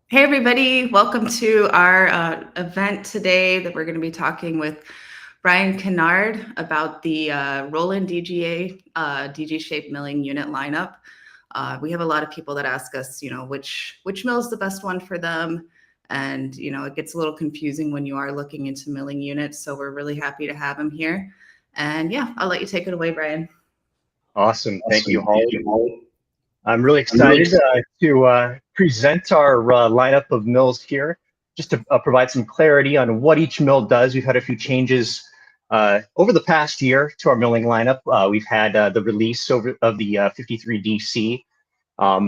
Hey everybody, welcome to our event today that we're going to be talking with Brian Kennard about the Roland DGA DG-shaped milling unit lineup. We have a lot of people that ask us, which mill is the best one for them, and it gets a little confusing when you are looking into milling units. So we're really happy to have him here, and yeah, I'll let you take it away, Brian. Awesome. Thank you, Awesome. Thank Holly. you, Holly. I'm really I'm really excited to present our lineup of mills here, just to provide some clarity on what each mill does. We've had a few changes over the past year to our milling lineup. We've had the release of the 53DC.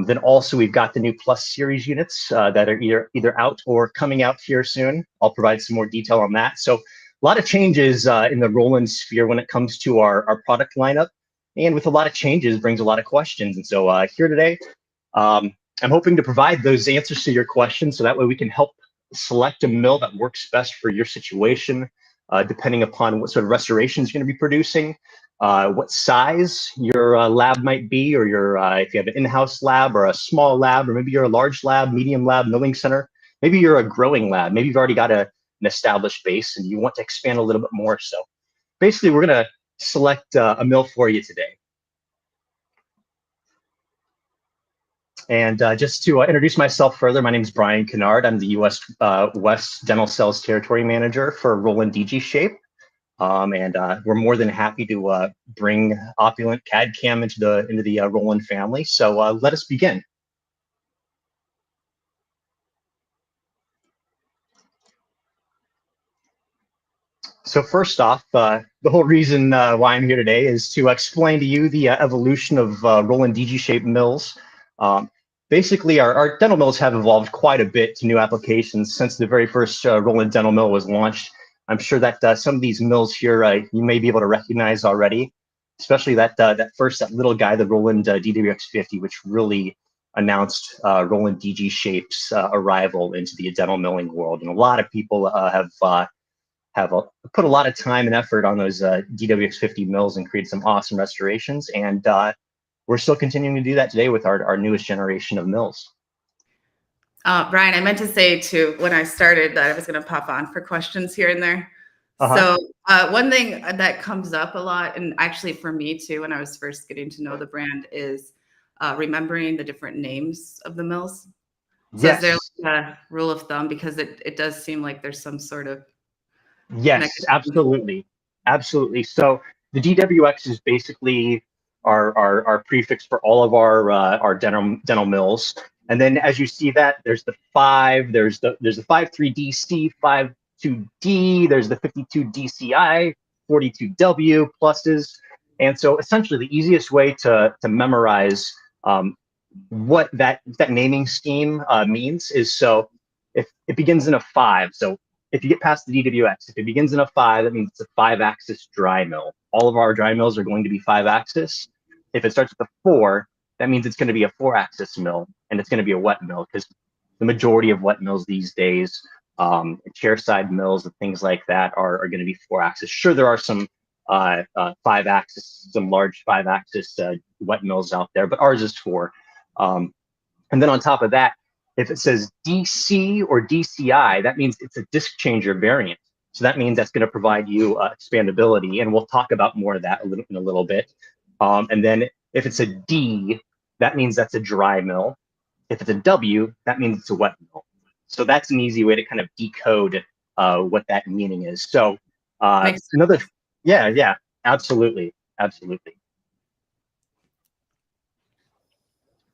Then also we've got the new Plus Series units that are either out or coming out here soon. I'll provide some more detail on that. So a lot of changes in the Roland sphere when it comes to our product lineup. And with a lot of changes brings a lot of questions. And so here today, I'm hoping to provide those answers to your questions so that way we can help select a mill that works best for your situation, depending upon what sort of restorations you're going to be producing, what size your lab might be, or if you have an in-house lab or a small lab, or maybe you're a large lab, medium lab, milling center. Maybe you're a growing lab. Maybe you've already got an established base and you want to expand a little bit more. So basically, we're going to select a mill for you today. And just to introduce myself further, my name is Brian Kennard. I'm the U.S. West Dental Sales Territory Manager for Roland DGSHAPE. And we're more than happy to bring opulent CAD/CAM into the Roland family. So let us begin. So first off, the whole reason why I'm here today is to explain to you the evolution of Roland DG-shaped mills. Basically, our dental mills have evolved quite a bit to new applications since the very first Roland dental mill was launched. I'm sure that some of these mills here you may be able to recognize already, especially that little guy, the Roland DWX50, which really announced Roland DG-shape's arrival into the dental milling world. And a lot of people have put a lot of time and effort on those DWX50 mills and created some awesome restorations. And we're still continuing to do that today with our newest generation of mills. Brian, I meant to say too, when I started that I was going to pop on for questions here and there. So one thing that comes up a lot, and actually for me too, when I was first getting to know the brand, is remembering the different names of the mills. So is there like a rule of thumb? Because it does seem like there's some sort of Yes, absolutely. Absolutely. So the DWX is basically our prefix for all of our dental mills. And then as you see that, there's the 5, there's the 53DC, 52D, there's the 52DCI, 42W pluses. And so essentially the easiest way to memorize what that naming scheme means is, so if it begins in a 5, so if you get past the DWX, if it begins in a 5, that means it's a 5-axis dry mill. All of our dry mills are going to be 5-axis. If it starts with a 4, that means it's going to be a 4-axis mill, and it's going to be a wet mill, because the majority of wet mills these days, chairside mills and things like that, are going to be 4-axis. Sure, there are some 5-axis, some large 5-axis wet mills out there, but ours is 4. And then on top of that, if it says DC or DCI, that means it's a disc changer variant. So that means that's going to provide you expandability, and we'll talk about more of that in a little bit. And then if it's a D, that means that's a dry mill. If it's a W, that means it's a wet mill. So that's an easy way to kind of decode what that meaning is. So yeah, absolutely.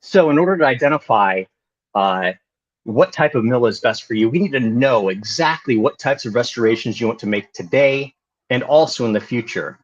So in order to identify what type of mill is best for you, we need to know exactly what types of restorations you want to make today and also in the future.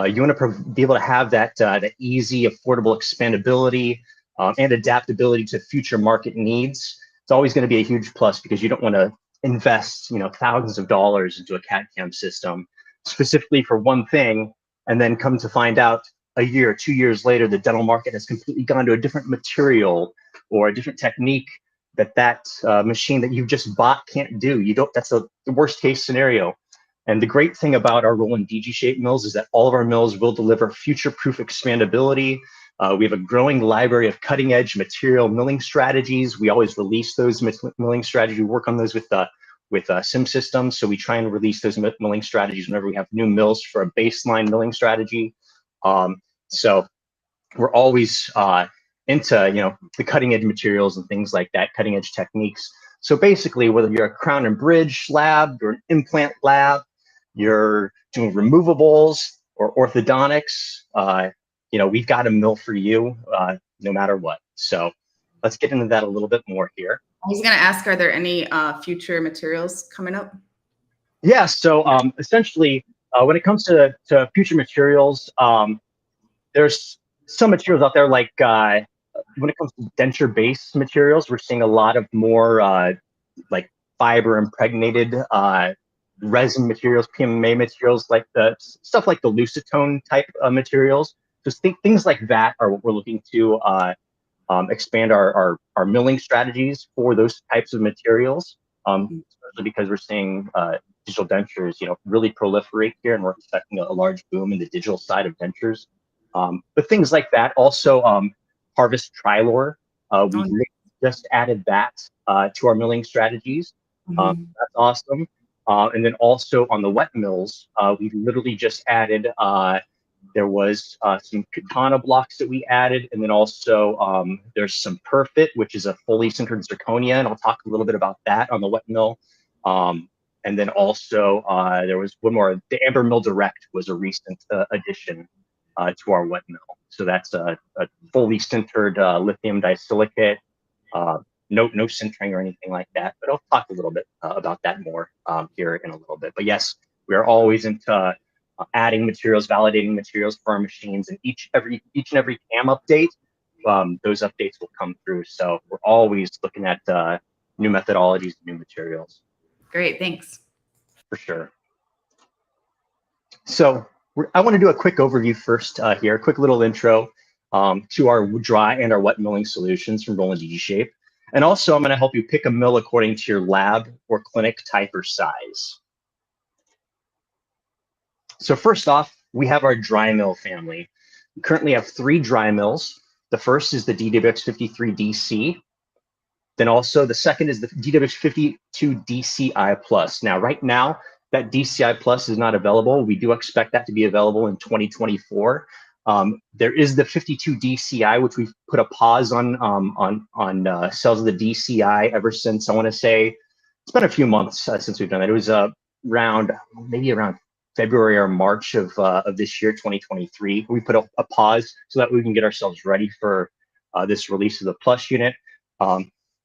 You want to be able to have that easy, affordable expandability and adaptability to future market needs. It's always going to be a huge plus, because you don't want to invest thousands of dollars into a CAD/CAM system specifically for one thing, and then come to find out a year, 2 years later, the dental market has completely gone to a different material or a different technique that machine that you've just bought can't do. That's the worst case scenario. And the great thing about our Roland DG-shaped mills is that all of our mills will deliver future-proof expandability. We have a growing library of cutting edge material milling strategies. We always release those milling strategies. We work on those with sim systems. So we try and release those milling strategies whenever we have new mills for a baseline milling strategy. So we're always into the cutting edge materials and things like that, cutting edge techniques. So basically, whether you're a crown and bridge lab, you're an implant lab, you're doing removables or orthodontics, we've got a mill for you no matter what. So let's get into that a little bit more here. I was going to ask, are there any future materials coming up? Yeah, so essentially, when it comes to future materials, there's some materials out there like when it comes to denture-based materials, we're seeing a lot of more like fiber impregnated resin materials, PMMA materials, like the stuff like the Lucitone type materials. Just things like that are what we're looking to expand our milling strategies for those types of materials, especially because we're seeing digital dentures, really proliferate here, and we're expecting a large boom in the digital side of dentures. But things like that. Also, harvest trilor. We just added that to our milling strategies. That's awesome. And then also on the wet mills, we literally just added, there was some katana blocks that we added, and then also there's some perfit, which is a fully sintered zirconia, and I'll talk a little bit about that on the wet mill. And then also there was one more, the Amber Mill Direct was a recent addition to our wet mill. So that's a fully sintered lithium disilicate, no sintering or anything like that, but I'll talk a little bit about that more here in a little bit. But yes, we are always into adding materials, validating materials for our machines, and each and every CAM update, those updates will come through. So we're always looking at new methodologies, new materials. Great, thanks. For sure. So I want to do a quick overview first here, a quick little intro to our dry and our wet milling solutions from Roland DGSHAPE. And also I'm going to help you pick a mill according to your lab or clinic type or size. So first off, we have our dry mill family. We currently have 3 dry mills. The first is the DWX53DC. Then also the second is the DWX52DCI Plus. Now, right now, that DCI Plus is not available. We do expect that to be available in 2024. There is the 52 DCI, which we've put a pause on sales of the DCI ever since, I want to say, it's been a few months since we've done that. It was maybe around February or March of this year, 2023. We put a pause so that we can get ourselves ready for this release of the Plus unit.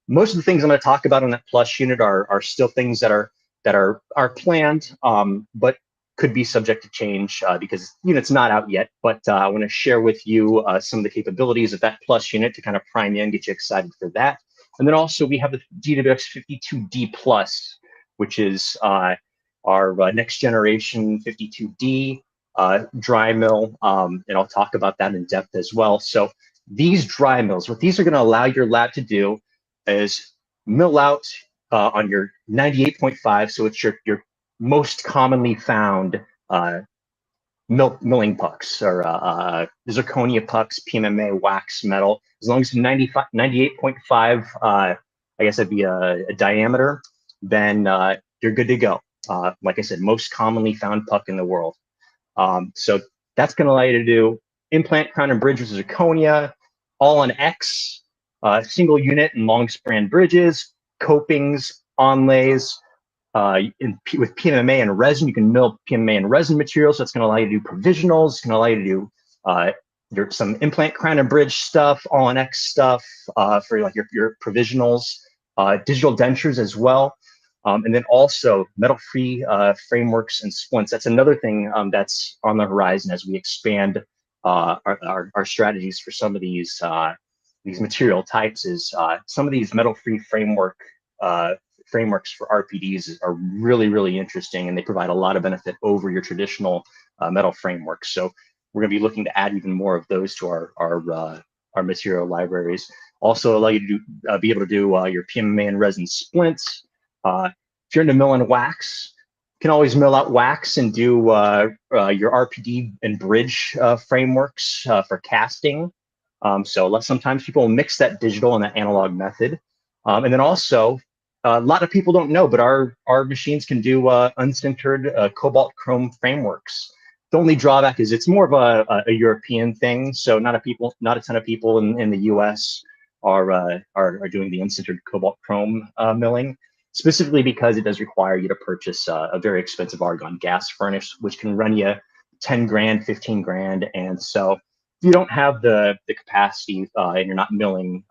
Most of the things I'm going to talk about on that Plus unit are still things that are planned, but could be subject to change because the unit's not out yet. But I want to share with you some of the capabilities of that Plus unit to kind of prime you and get you excited for that. And then also we have the DWX52D Plus, which is our next generation 52D dry mill, and I'll talk about that in depth as well. So these dry mills, what these are going to allow your lab to do is mill out on your 98.5, so it's your most commonly found milling pucks or zirconia pucks, PMMA, wax, metal. As long as 98.5, I guess that'd be a diameter, then you're good to go. Like I said, most commonly found puck in the world. So that's going to allow you to do implant, crown, and bridge with zirconia, all on X, single unit and long span bridges, copings, onlays, with PMMA and resin. You can mill PMMA and resin materials. So it's going to allow you to do provisionals. It's going to allow you to do some implant, crown, and bridge stuff, all on X stuff for like your provisionals, digital dentures as well. And then also metal-free frameworks and splints. That's another thing that's on the horizon as we expand our strategies for some of these material types. Is some of these metal-free frameworks for RPDs are really, really interesting, and they provide a lot of benefit over your traditional metal frameworks. So we're going to be looking to add even more of those to our material libraries. Also allow you to be able to do your PMMA and resin splints. If you're into mill and wax, you can always mill out wax and do your RPD and bridge frameworks for casting. Sometimes people mix that digital and that analog method. And then also, a lot of people don't know, but our machines can do unsintered cobalt chrome frameworks. The only drawback is it's more of a European thing. So not a ton of people in the US are doing the unsintered cobalt chrome milling, specifically because it does require you to purchase a very expensive argon gas furnace, which can run you 10 grand, 15 grand. And so if you don't have the capacity and you're not milling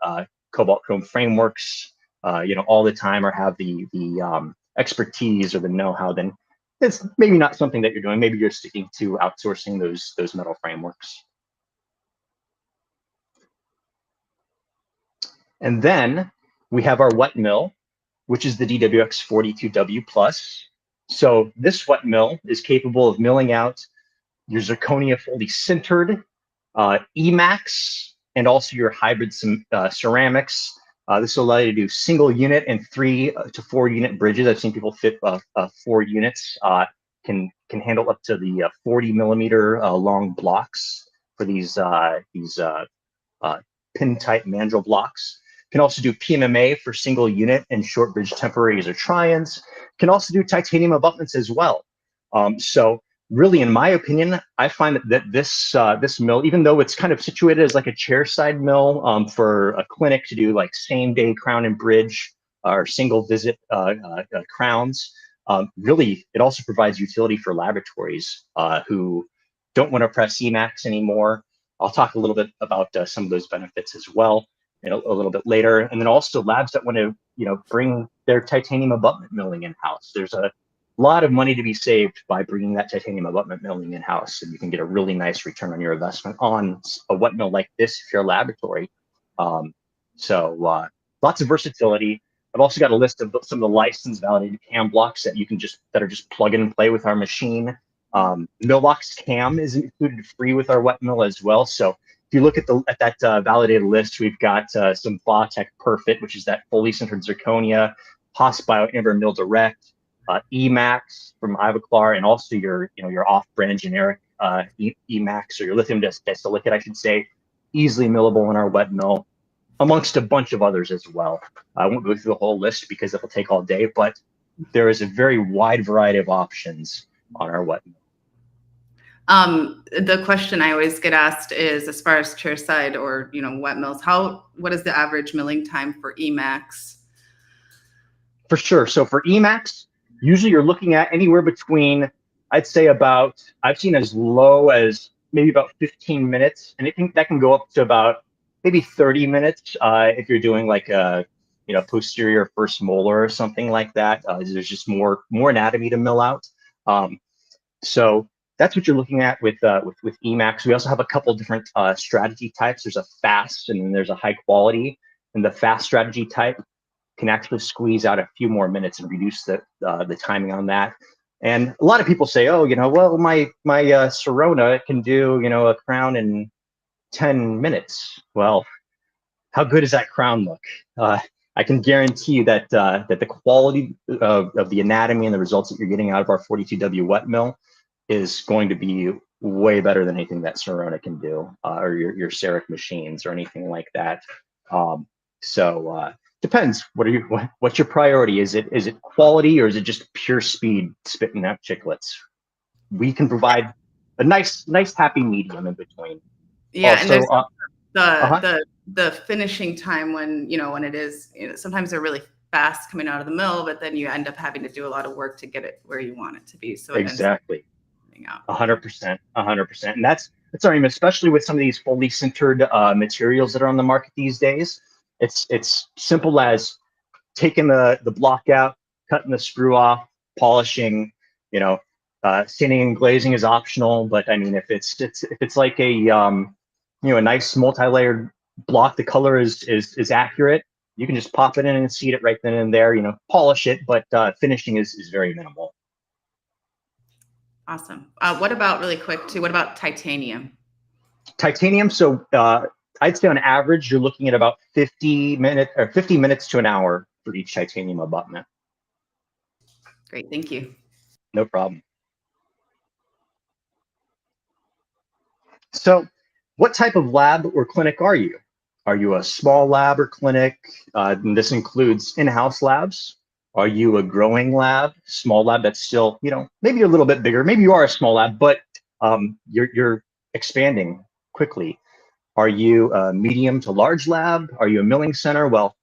cobalt chrome frameworks, all the time, or have the expertise or the know-how, then it's maybe not something that you're doing. Maybe you're sticking to outsourcing those metal frameworks. And then we have our wet mill, which is the DWX42W Plus. So this wet mill is capable of milling out your zirconia fully sintered, Emax, and also your hybrid ceramics. This will allow you to do single unit and 3 to 4 unit bridges. I've seen people fit 4 units. Can handle up to the 40 millimeter long blocks for these pin type mandrel blocks. Can also do PMMA for single unit and short bridge temporaries or trions. Can also do titanium abutments as well. So really, in my opinion, I find that this mill, even though it's kind of situated as like a chairside mill for a clinic to do like same day crown and bridge or single visit crowns, really, it also provides utility for laboratories who don't want to press Emax anymore. I'll talk a little bit about some of those benefits as well a little bit later. And then also labs that want to, bring their titanium abutment milling in-house. There's a lot of money to be saved by bringing that titanium abutment milling in-house, and you can get a really nice return on your investment on a wet mill like this if you're a laboratory. Lots of versatility. I've also got a list of some of the licensed validated cam blocks that are just plug and play with our machine. Millbox cam is included free with our wet mill as well. So if you look at that validated list, we've got some Vautech Perfect, which is that fully sintered zirconia, Haas Bioamber Mill Direct, Emax from Ivoclar, and also your off-brand generic Emax, or your lithium disilicate, I should say, easily millable in our wet mill, amongst a bunch of others as well. I won't go through the whole list because it'll take all day, but there is a very wide variety of options on our wet mill. The question I always get asked is, as far as chairside or wet mills, what is the average milling time for Emax? For sure. So for Emax, usually you're looking at anywhere between, I'd say I've seen as low as maybe about 15 minutes, and that can go up to about maybe 30 minutes if you're doing like a posterior first molar or something like that. There's just more anatomy to mill out. So that's what you're looking at with Emax. We also have a couple different strategy types. There's a fast and then there's a high quality, and the fast strategy type can actually squeeze out a few more minutes and reduce the timing on that. And a lot of people say, oh, well, my Sirona can do a crown in 10 minutes. Well, how good does that crown look? I can guarantee you that the quality of the anatomy and the results that you're getting out of our 42W wet mill is going to be way better than anything that Sirona can do, or your Ceric machines or anything like that. Depends. What's your priority? Is it quality, or is it just pure speed spitting out chiclets? We can provide a nice happy medium in between. Yeah, also, and there's the finishing time when it is sometimes they're really fast coming out of the mill, but then you end up having to do a lot of work to get it where you want it to be. So exactly, 100%, and that's our aim, especially with some of these fully sintered materials that are on the market these days. It's simple as taking the block out, cutting the screw off, polishing. Sanding and glazing is optional, but I mean, if it's like a a nice multi-layered block, the color is accurate, you can just pop it in and seat it right then and there. Polish it, but finishing is very minimal. Awesome. What about, really quick too, what about titanium? Titanium, so I'd say on average, you're looking at about 50 minutes to an hour for each titanium abutment. Great, thank you. No problem. So what type of lab or clinic are you? Are you a small lab or clinic? And this includes in-house labs. Are you a growing lab, small lab that's still, maybe a little bit bigger? Maybe you are a small lab, but you're expanding quickly. Are you a medium to large lab? Are you a milling center? Well,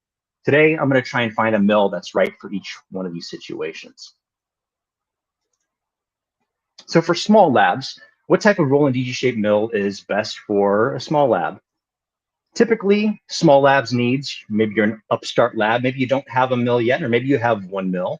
today I'm going to try and find a mill that's right for each one of these situations. So for small labs, what type of Roland DGSHAPE mill is best for a small lab? Typically, small labs needs, maybe you're an upstart lab, maybe you don't have a mill yet, or maybe you have one mill.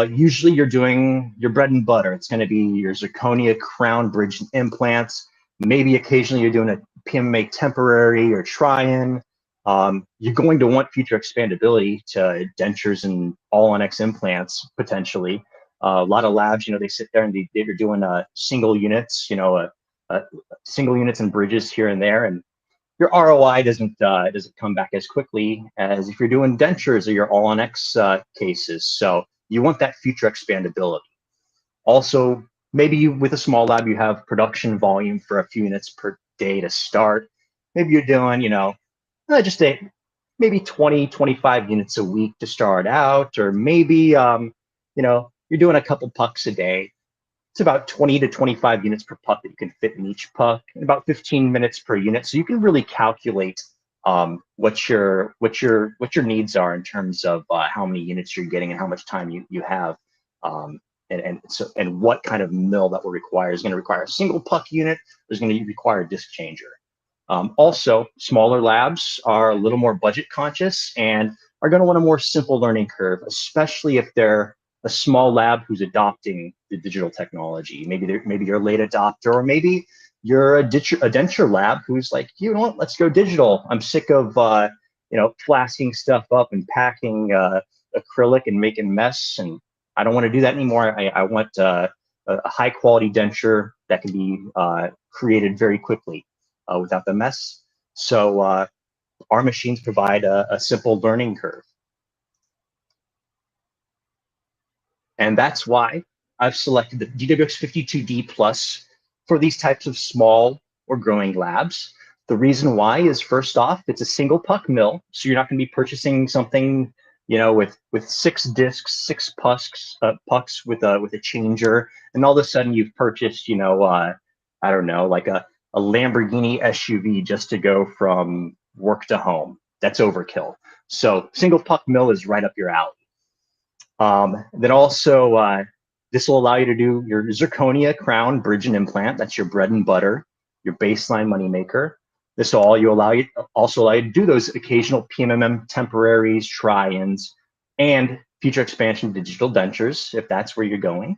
Usually you're doing your bread and butter. It's going to be your zirconia crown bridge implants. Maybe occasionally you're doing a PMMA temporary or try-in. You're going to want future expandability to dentures and all-on-X implants, potentially. A lot of labs, they sit there and they're doing single units, single units and bridges here and there, and your ROI doesn't come back as quickly as if you're doing dentures or your all-on-X cases. So you want that future expandability. Also, maybe with a small lab, you have production volume for a few units per day to start. Maybe you're doing, just maybe 20, 25 units a week to start out, or maybe, you're doing a couple pucks a day. It's about 20 to 25 units per puck that you can fit in each puck, and about 15 minutes per unit. So you can really calculate what your needs are in terms of how many units you're getting and how much time you have, and what kind of mill that will require. Is going to require a single puck unit, or is going to require a disc changer. Also, smaller labs are a little more budget conscious and are going to want a more simple learning curve, especially if they're a small lab who's adopting the digital technology. Maybe you're a late adopter, or maybe you're a denture lab who's like, you know what, let's go digital. I'm sick of flasking stuff up and packing acrylic and making mess, and I don't want to do that anymore. I want a high quality denture that can be created very quickly without the mess. So our machines provide a simple learning curve. And that's why I've selected the DWX52D Plus for these types of small or growing labs. The reason why is, first off, it's a single puck mill, so you're not going to be purchasing something, with 6 discs, 6 pucks with a changer, and all of a sudden you've purchased, I don't know, like a Lamborghini SUV just to go from work to home. That's overkill. So single puck mill is right up your alley. Then also, this will allow you to do your zirconia crown bridge and implant. That's your bread and butter, your baseline moneymaker. This will also allow you to do those occasional PMMM temporaries, try-ins, and future expansion digital dentures, if that's where you're going.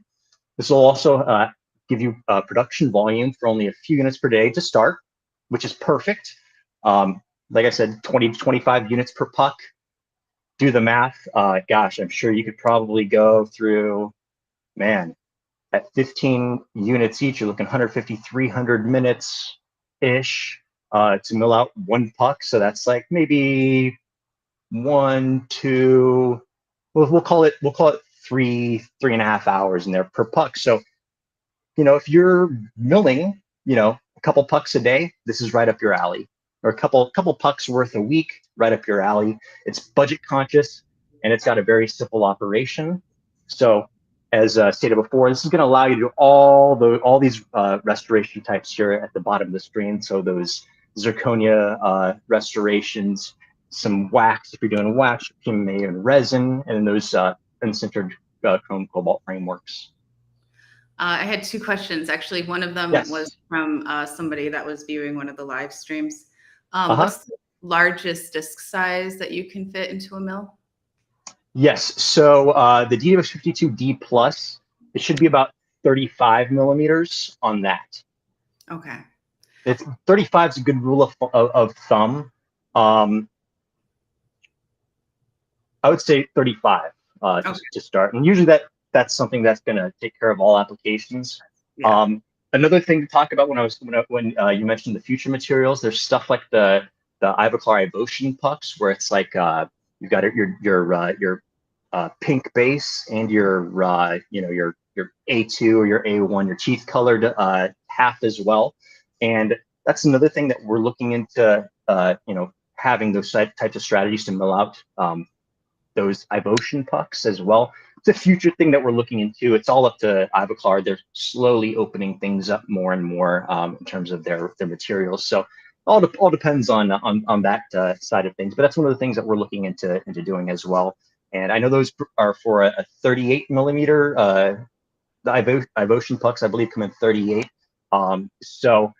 This will also give you production volume for only a few units per day to start, which is perfect. Like I said, 20 to 25 units per puck. Do the math. Gosh, I'm sure you could probably go through, man, at 15 units each, you're looking 150, 300 minutes-ish to mill out one puck. So that's like maybe 1, 2, we'll call it 3.5 hours in there per puck. So, if you're milling, a couple pucks a day, this is right up your alley. Or a couple pucks worth a week, right up your alley. It's budget conscious, and it's got a very simple operation. So, as stated before, this is going to allow you to do all these restoration types here at the bottom of the screen. So those zirconia restorations, some wax if you're doing wax, PMMA and resin, and then those unsintered chrome cobalt frameworks. I had 2 questions. Actually, one of them was from somebody that was viewing one of the live streams. What's the largest disc size that you can fit into a mill? Yes. So the DWX52D Plus, it should be about 35 millimeters on that. Okay. 35 is a good rule of thumb. I would say 35 to start. And usually that's something that's going to take care of all applications. Yeah. Another thing to talk about when you mentioned the future materials, there's stuff like the Ivoclar Ivotion pucks, where it's like you've got your pink base and your A2 or your A1, your teeth colored half as well. And that's another thing that we're looking into, having those types of strategies to mill out those Ivosian pucks as well. It's a future thing that we're looking into. It's all up to Ivoclar. They're slowly opening things up more and more in terms of their materials. So all depends on that side of things. But that's one of the things that we're looking into doing as well. And I know those are for a 38 millimeter. The Ivosian pucks, I believe, come in 38. So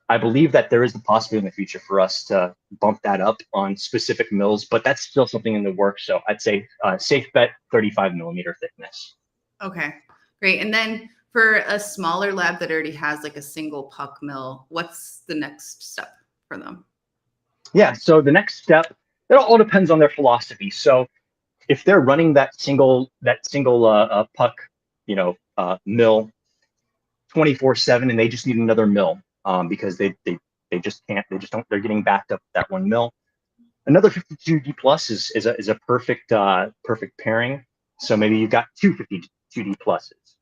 I believe that there is the possibility in the future for us to bump that up on specific mills, but that's still something in the works. So I'd say safe bet 35 millimeter thickness. Okay, great. And then for a smaller lab that already has like a single puck mill, what's the next step for them? Yeah, so the next step, it all depends on their philosophy. So if they're running that single puck, mill 24/7, and they just need another mill because they just can't, they're getting backed up that one mill. Another 52D plus is a perfect pairing. So maybe you've got two 52D pluses.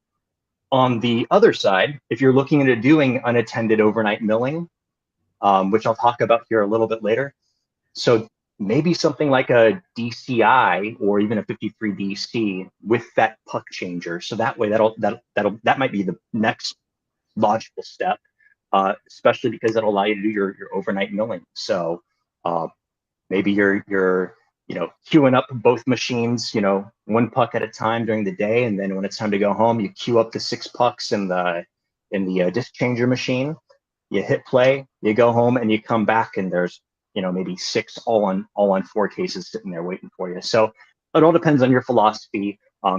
On the other side, if you're looking into doing unattended overnight milling, which I'll talk about here a little bit later, so maybe something like a DCI or even a 53DC with that puck changer. So that way, that might be the next logical step, especially because that'll allow you to do your overnight milling. So maybe you're queuing up both machines, one puck at a time during the day, and then when it's time to go home, you queue up the 6 pucks in the disc changer machine. You hit play, you go home, and you come back, and there's maybe 6 all on 4 cases sitting there waiting for you. So it all depends on your philosophy.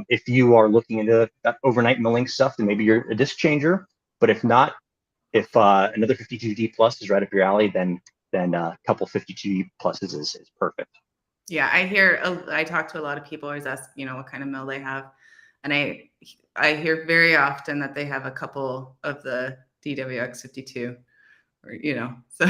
If you are looking into that overnight milling stuff, then maybe you're a disc changer. But if not, if another 52D plus is right up your alley, then a couple 52D pluses is perfect. Yeah, I talk to a lot of people, always ask, what kind of mill they have. And I hear very often that they have a couple of the DWX 52, or, so.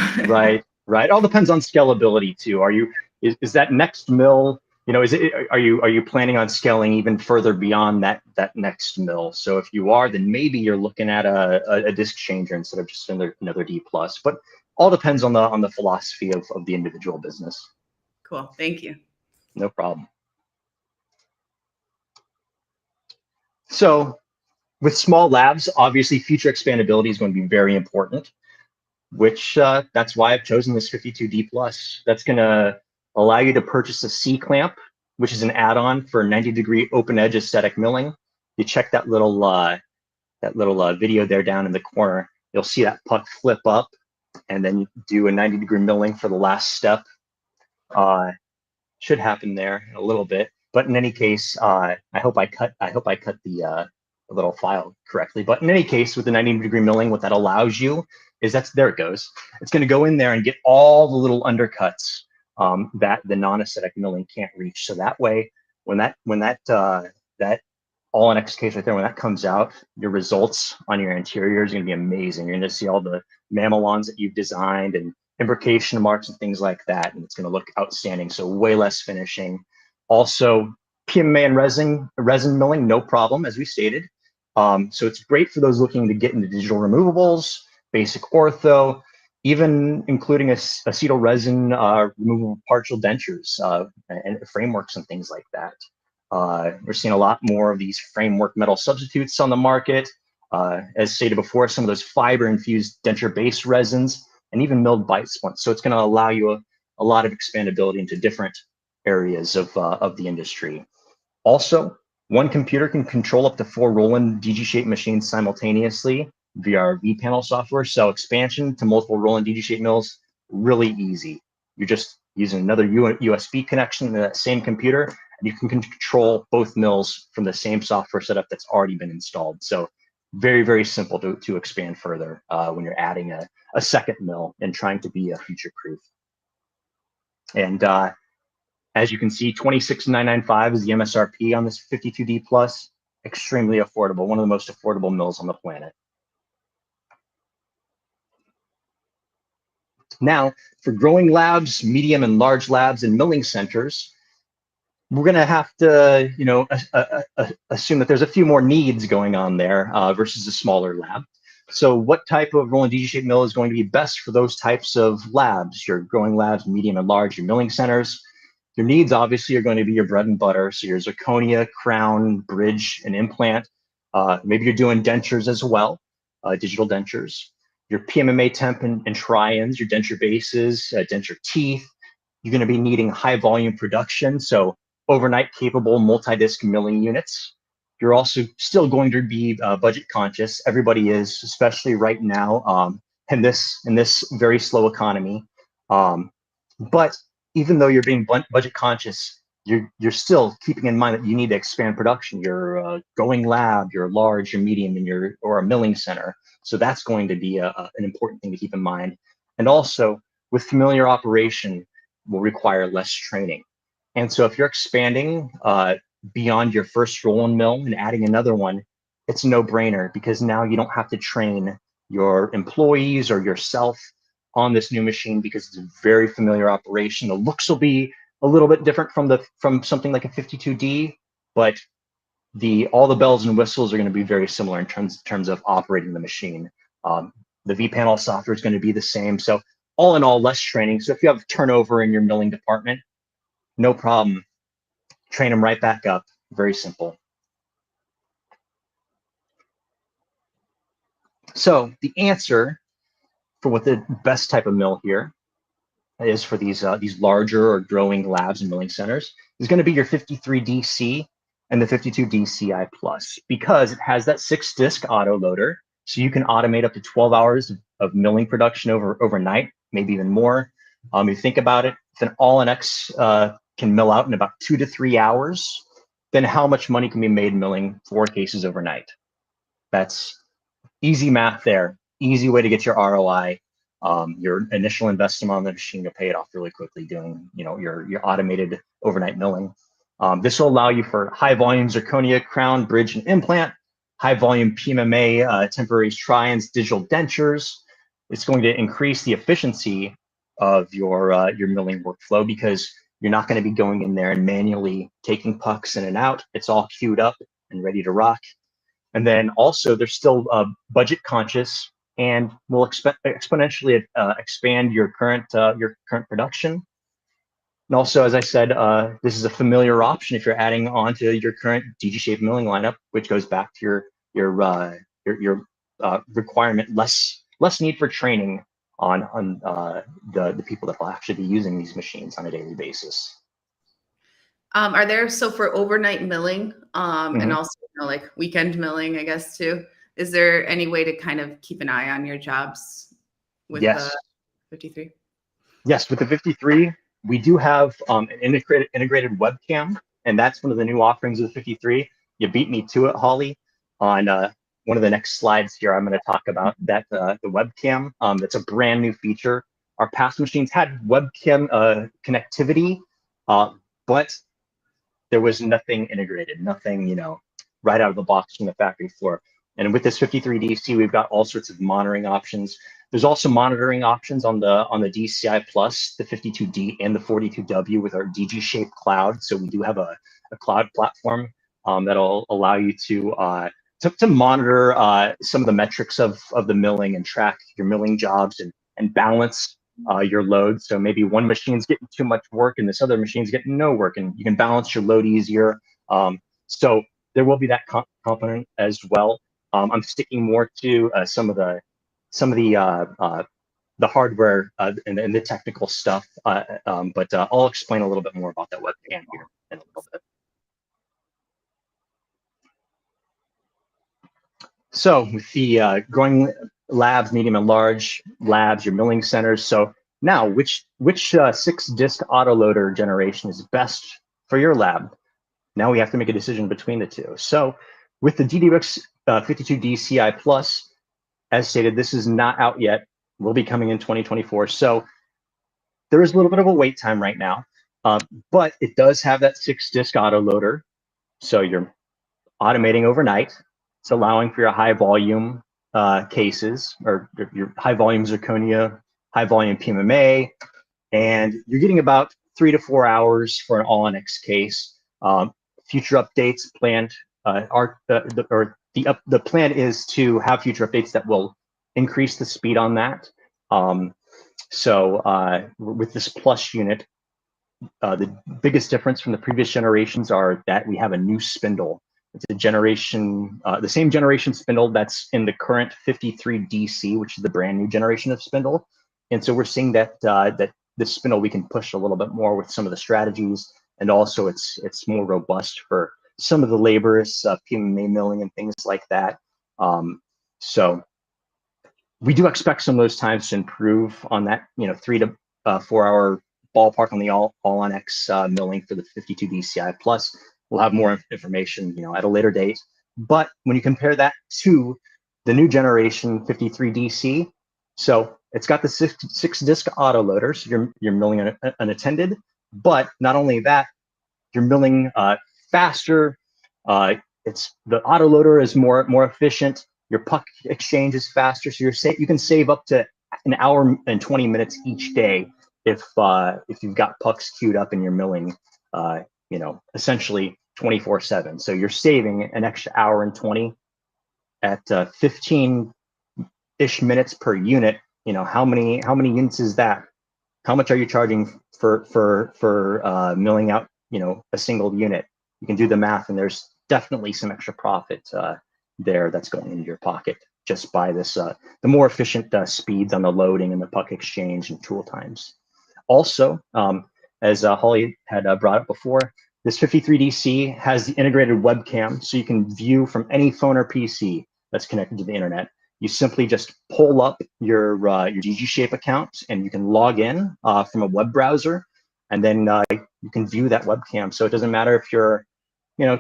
Right. All depends on scalability too. Is that next mill, are you planning on scaling even further beyond that next mill? So if you are, then maybe you're looking at a disc changer instead of just another D plus. But all depends on the philosophy of the individual business. Cool. Thank you. No problem. So with small labs, obviously future expandability is going to be very important, which that's why I've chosen this 52D plus. That's going to allow you to purchase a C clamp, which is an add-on for 90-degree open edge aesthetic milling. You check that little video there down in the corner. You'll see that puck flip up, and then you do a 90-degree milling for the last step. Should happen there in a little bit, but in any case, I hope I cut the little file correctly. But in any case, with the 90-degree milling, what that allows you is there it goes. It's going to go in there and get all the little undercuts that the non-aesthetic milling can't reach. So that way, when that all in X case right there, when that comes out, your results on your interior is going to be amazing. You're going to see all the mamelons that you've designed and imbrication marks and things like that, and it's going to look outstanding. So way less finishing. Also, PMMA and resin milling, no problem, as we stated. So it's great for those looking to get into digital removables, basic ortho, even including acetyl resin removable partial dentures and frameworks and things like that. We're seeing a lot more of these framework metal substitutes on the market. As stated before, some of those fiber-infused denture-based resins, and even milled bite splints. So it's going to allow you a lot of expandability into different areas of the industry. Also, one computer can control up to 4 Roland DGSHAPE machines simultaneously via our vPanel software. So expansion to multiple Roland DGSHAPE mills, really easy. You're just using another USB connection to that same computer, and you can control both mills from the same software setup that's already been installed. So very, very simple to expand further when you're adding a second mill and trying to be future-proof. And as you can see, $26,995 is the MSRP on this 52D plus. Extremely affordable, one of the most affordable mills on the planet. Now, for growing labs, medium and large labs, and milling centers, we're going to have to, assume that there's a few more needs going on there versus a smaller lab. So what type of Roland DG-shaped mill is going to be best for those types of labs, your growing labs, medium and large, your milling centers? Your needs obviously are going to be your bread and butter. So your zirconia, crown, bridge, and implant. Maybe you're doing dentures as well, digital dentures. Your PMMA temp and try-ins, your denture bases, denture teeth. You're going to be needing high volume production. So overnight capable multi-disc milling units. You're also still going to be budget conscious. Everybody is, especially right now in this very slow economy. But even though you're being budget conscious, you're still keeping in mind that you need to expand production. Your going lab, your large, your medium, and or a milling center. So that's going to be an important thing to keep in mind. And also, with familiar operation, will require less training. And so if you're expanding beyond your first Roland mill and adding another one, it's a no-brainer because now you don't have to train your employees or yourself on this new machine because it's a very familiar operation. The looks will be a little bit different from something like a 52D, but all the bells and whistles are going to be very similar in terms of operating the machine. The vPanel software is going to be the same. So all in all, less training. So if you have turnover in your milling department, no problem. Train them right back up. Very simple. So the answer for what the best type of mill here is for these larger or growing labs and milling centers is going to be your 53DC and the 52DCI Plus because it has that 6-disc auto loader. So you can automate up to 12 hours of milling production overnight, maybe even more. You think about it, if an All-in-X can mill out in about 2 to 3 hours, then how much money can be made milling 4 cases overnight? That's easy math there. Easy way to get your ROI. Your initial investment on the machine, you'll pay it off really quickly doing, your automated overnight milling. This will allow you for high volume zirconia, crown, bridge, and implant, high volume PMMA, temporary try-ins, digital dentures. It's going to increase the efficiency of your milling workflow because you're not going to be going in there and manually taking pucks in and out. It's all queued up and ready to rock. And then also they're still budget conscious and will exponentially expand your current production. And also, as I said, this is a familiar option if you're adding on to your current DG-shaped milling lineup, which goes back to your requirement, less need for training on the people that will actually be using these machines on a daily basis. Are there, so for overnight milling and also like weekend milling, I guess too, is there any way to kind of keep an eye on your jobs with the 53? Yes, with the 53, we do have an integrated webcam, and that's one of the new offerings of the 53. You beat me to it, Holly. On one of the next slides here, I'm going to talk about that the webcam. That's a brand new feature. Our past machines had webcam connectivity, but there was nothing integrated, nothing, right out of the box from the factory floor. And with this 53DC, we've got all sorts of monitoring options. There's also monitoring options on the DCI Plus, the 52D and the 42W with our DGSHAPE cloud. So we do have a cloud platform that'll allow you to monitor some of the metrics of the milling and track your milling jobs and balance your load. So maybe one machine's getting too much work and this other machine's getting no work, and you can balance your load easier. So there will be that component as well. I'm sticking more to some of the hardware and the technical stuff, but I'll explain a little bit more about that webcam here in a little bit. So with the growing labs, medium and large labs, your milling centers. So now, which 6-disc autoloader generation is best for your lab? Now we have to make a decision between the two. So with the DDX 52DCI Plus, as stated, this is not out yet. Will be coming in 2024. So there is a little bit of a wait time right now, but it does have that 6-disc autoloader. So you're automating overnight. It's allowing for your high volume cases or your high volume zirconia, high volume PMMA, and you're getting about 3 to 4 hours for an All-in-X case. Future updates planned the plan is to have future updates that will increase the speed on that. So with this plus unit, the biggest difference from the previous generations are that we have a new spindle. It's a generation, the same generation spindle that's in the current 53DC, which is the brand new generation of spindle. And so we're seeing that that this spindle we can push a little bit more with some of the strategies, and also it's more robust for some of the laborious PMMA milling and things like that. So we do expect some of those times to improve on that, 3 to 4 hour ballpark on the all on X milling for the 52 DCI plus. We'll have more information, at a later date. But when you compare that to the new generation 53 DC, so it's got the six disc auto loader, so you're milling unattended. But not only that, you're milling faster. It's the autoloader is more efficient. Your puck exchange is faster, so you can save up to an hour and 20 minutes each day if you've got pucks queued up and you're milling, essentially 24/7. So you're saving an extra hour and 20 at 15-ish minutes per unit. How many units is that? How much are you charging for milling out, a single unit? You can do the math, and there's definitely some extra profit there that's going into your pocket just by this, the more efficient speeds on the loading and the puck exchange and tool times. Also, as Holly had brought up before, this 53DC has the integrated webcam, so you can view from any phone or PC that's connected to the internet. You simply just pull up your DGSHAPE account, and you can log in from a web browser, and then you can view that webcam. So it doesn't matter if you're,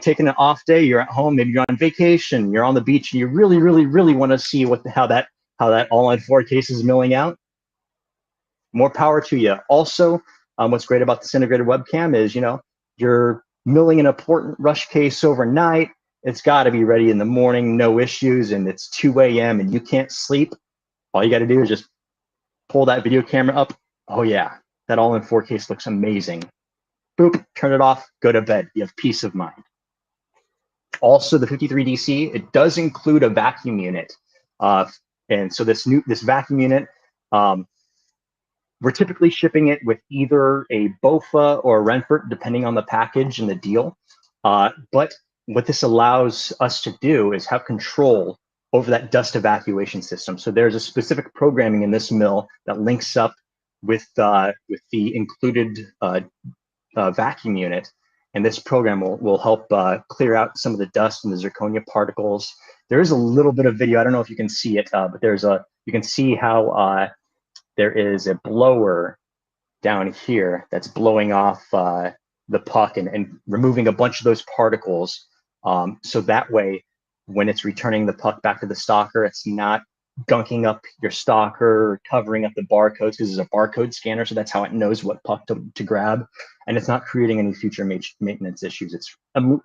taking an off day, you're at home, maybe you're on vacation, you're on the beach, and you really, really, really want to see how that all in 4 cases is milling out. More power to you. Also, what's great about this integrated webcam is, you're milling an important rush case overnight. It's got to be ready in the morning, no issues, and it's 2 a.m. and you can't sleep. All you got to do is just pull that video camera up. Oh yeah, that all-in 4 case looks amazing. Boop, turn it off, go to bed. You have peace of mind. Also, the 53DC, it does include a vacuum unit. And so this vacuum unit, we're typically shipping it with either a BOFA or a Renfert, depending on the package and the deal. But what this allows us to do is have control over that dust evacuation system. So there's a specific programming in this mill that links up with the included vacuum unit. And this program will help clear out some of the dust and the zirconia particles. There is a little bit of video. I don't know if you can see it, but you can see how there is a blower down here that's blowing off the puck and removing a bunch of those particles. So that way, when it's returning the puck back to the stalker, it's not gunking up your stalker, covering up the barcodes, because it's a barcode scanner, so that's how it knows what puck to grab, and it's not creating any future maintenance issues. It's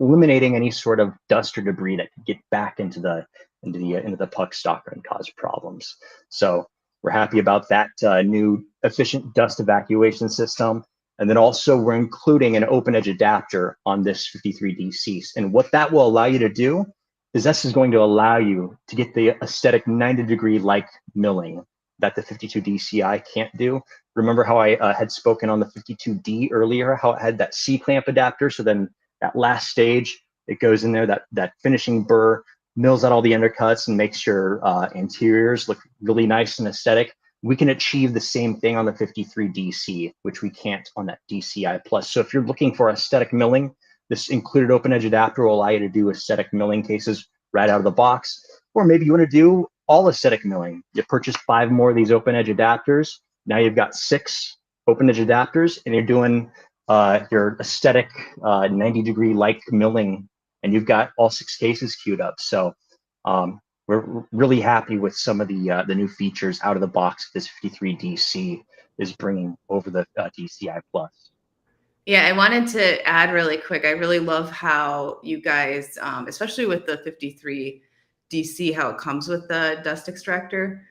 eliminating any sort of dust or debris that could get back into the puck stalker and cause problems. So we're happy about that new efficient dust evacuation system. And then also we're including an open edge adapter on this 53DC. And what that will allow you to do is this is going to allow you to get the aesthetic 90-degree like milling that the 52 DCI can't do. Remember how I had spoken on the 52D earlier, how it had that C-clamp adapter? So then that last stage, it goes in there, that finishing burr, mills out all the undercuts and makes your interiors look really nice and aesthetic. We can achieve the same thing on the 53 DC, which we can't on that DCI plus. So if you're looking for aesthetic milling, this included open edge adapter will allow you to do aesthetic milling cases right out of the box. Or maybe you want to do all aesthetic milling. You purchase 5 more of these open edge adapters. Now you've got 6 open edge adapters, and you're doing your aesthetic 90-degree like milling, and you've got all 6 cases queued up. So we're really happy with some of the new features out of the box this 53 DC is bringing over the DCI plus. Yeah, I wanted to add really quick. I really love how you guys, especially with the 53 DC, how it comes with the dust extractor,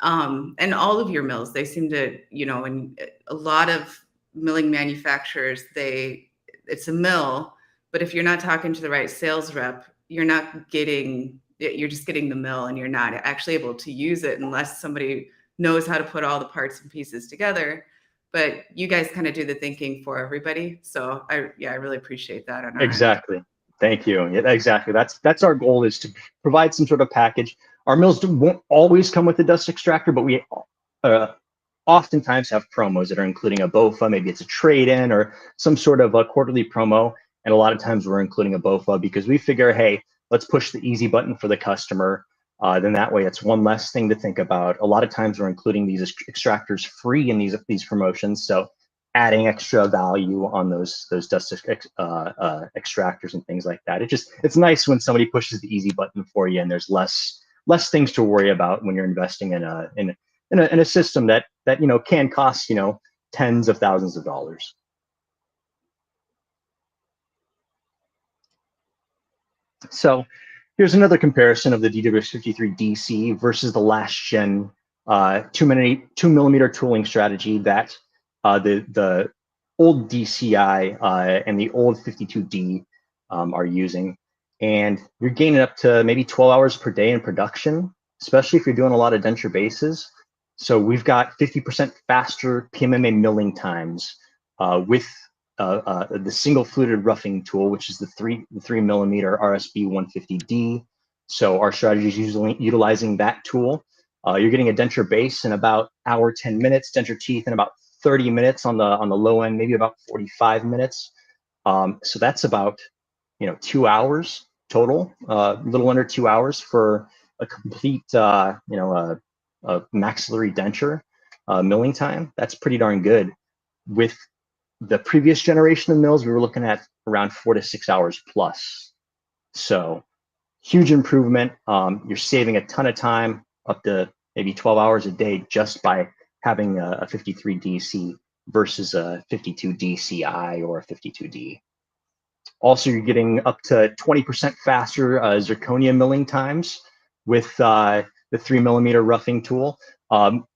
and all of your mills, they seem to, and a lot of milling manufacturers, it's a mill, but if you're not talking to the right sales rep, you're not getting you're just getting the mill and you're not actually able to use it unless somebody knows how to put all the parts and pieces together. But you guys kind of do the thinking for everybody. So I really appreciate that on our Exactly. End. Thank you. Yeah, exactly. That's our goal, is to provide some sort of package. Our mills won't always come with a dust extractor, but we oftentimes have promos that are including a BOFA. Maybe it's a trade-in or some sort of a quarterly promo. And a lot of times we're including a BOFA because we figure, hey, let's push the easy button for the customer. Then that way it's one less thing to think about. A lot of times we're including these extractors free in these promotions. So adding extra value on those dust extractors and things like that. It's nice when somebody pushes the easy button for you and there's less things to worry about when you're investing in a system that can cost tens of thousands of dollars. So here's another comparison of the DWX53DC versus the last gen 2mm tooling strategy that the old DCI and the old 52D are using. And you're gaining up to maybe 12 hours per day in production, especially if you're doing a lot of denture bases. So we've got 50% faster PMMA milling times with the single fluted roughing tool, which is the 3mm RSB 150D. So our strategy is usually utilizing that tool. You're getting a denture base in about hour 10 minutes, denture teeth in about 30 minutes on the low end, maybe about 45 minutes. So that's about 2 hours total, a little under 2 hours for a complete a maxillary denture milling time. That's pretty darn good. With the previous generation of mills, we were looking at around 4 to 6 hours plus. So huge improvement. You're saving a ton of time, up to maybe 12 hours a day, just by having a 53 DC versus a 52 DCI or a 52D. Also, you're getting up to 20% faster zirconia milling times with the 3mm roughing tool.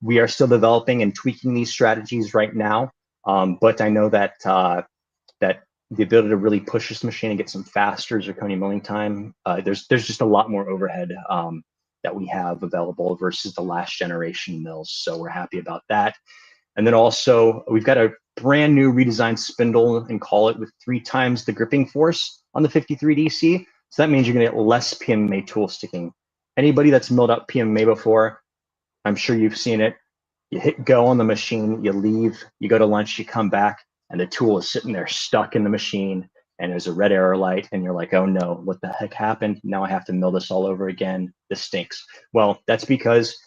We are still developing and tweaking these strategies right now, but I know that that the ability to really push this machine and get some faster zirconia milling time, there's just a lot more overhead that we have available versus the last generation mills. So we're happy about that. And then also we've got a brand new redesigned spindle and collet with 3 times the gripping force on the 53 DC. So that means you're gonna get less PMMA tool sticking. Anybody that's milled up PMMA before, I'm sure you've seen it. You hit go on the machine, you leave, you go to lunch, you come back, and the tool is sitting there stuck in the machine, and there's a red error light, and you're like, oh no, what the heck happened? Now I have to mill this all over again. This stinks. Well, that's because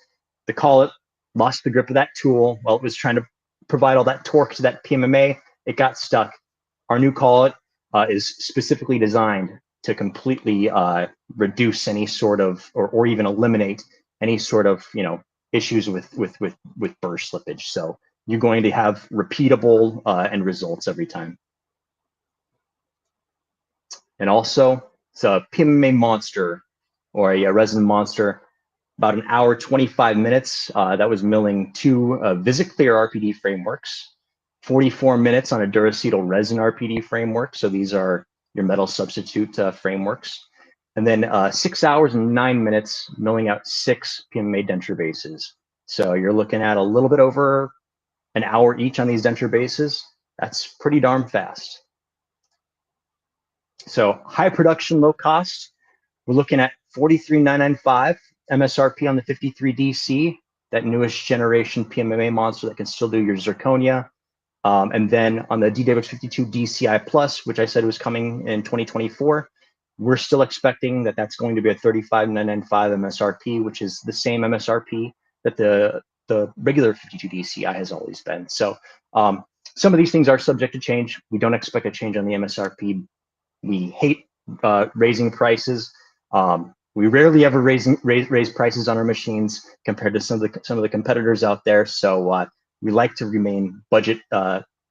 the collet lost the grip of that tool while it was trying to provide all that torque to that PMMA. It got stuck. Our new collet is specifically designed to completely reduce any sort of, or even eliminate any sort of, issues with burr slippage. So you're going to have repeatable end results every time. And also, it's a PMMA monster, or a resin monster. About an hour, 25 minutes. That was milling 2 VisiClear RPD frameworks, 44 minutes on a Duracetyl resin RPD framework. So these are your metal substitute frameworks. And then 6 hours and 9 minutes milling out 6 PMMA denture bases. So you're looking at a little bit over an hour each on these denture bases. That's pretty darn fast. So high production, low cost. We're looking at $43,995 MSRP on the 53 DC, that newest generation PMMA monster that can still do your zirconia. And then on the DWX52 DCI Plus, which I said was coming in 2024, we're still expecting that that's going to be a $35,995 MSRP, which is the same MSRP that the regular 52 DCI has always been. So some of these things are subject to change. We don't expect a change on the MSRP. We hate raising prices. We rarely ever raise prices on our machines compared to some of the competitors out there. So we like to remain budget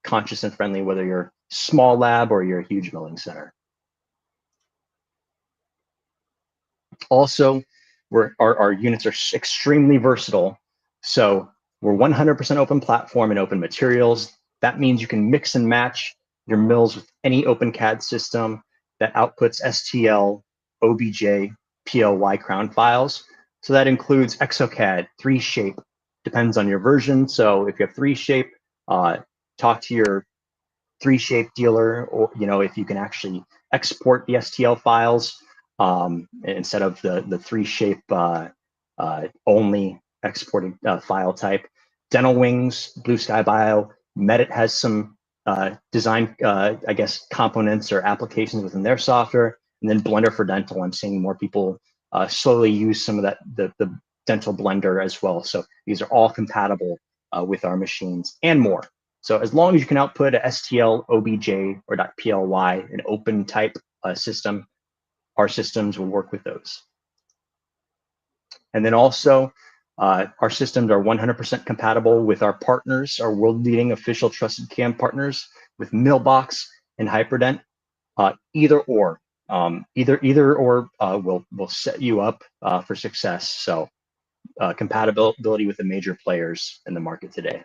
conscious and friendly, whether you're small lab or you're a huge milling center. Also, our units are extremely versatile. So we're 100% open platform and open materials. That means you can mix and match your mills with any OpenCAD system that outputs STL, OBJ, PLY crown files. So that includes exocad, 3Shape, depends on your version. So if you have 3Shape, talk to your 3Shape dealer, or if you can actually export the STL files instead of the 3Shape only exported file type. Dental Wings, Blue Sky Bio, Medit has some design, I guess, components or applications within their software, and then Blender for Dental. I'm seeing more people slowly use some of that, the dental blender as well. So these are all compatible with our machines and more. So as long as you can output a STL, OBJ, or .ply, an open type system, our systems will work with those. And then also, our systems are 100% compatible with our partners, our world-leading official trusted CAM partners with Mailbox and Hyperdent. Either or will set you up for success. So compatibility with the major players in the market today.